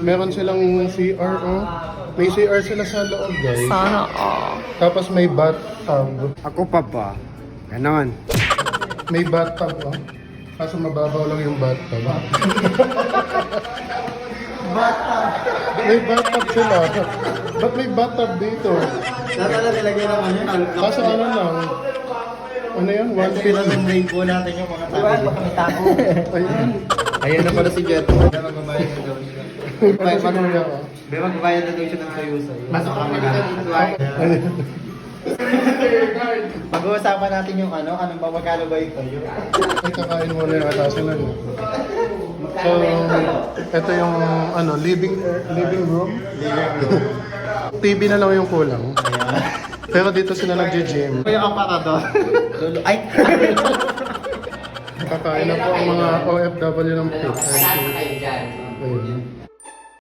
Meron silang CR, oh. May CR sila sa loob, guys. Sana all. Tapos may bathtub. Ako pa ba? Ganon. May bathtub, oh. Kaso mababaw lang yung bathtub. May bathtub sila. Ba't may bathtub dito? Natala nilagay naman yun. Kaso ano lang? Ano yan? 150. brain ko natin yung mga tao. Ayun. Ayan na pala si Jet. Kaya magbabayad na daw siya. Ito si Kuya, oh. May magbabayad na daw siya ng kayusa. Masok ka Ayun. Pag-uusapan natin yung anong magkano ba ito? Ay, kakain muna yung atasan na. So, ito yung living room. TV na lang yung kulang. Pero dito sila nag-gym. Kaya aparador. Ay! Kakain na po ang mga OFW ng pit. Ayun.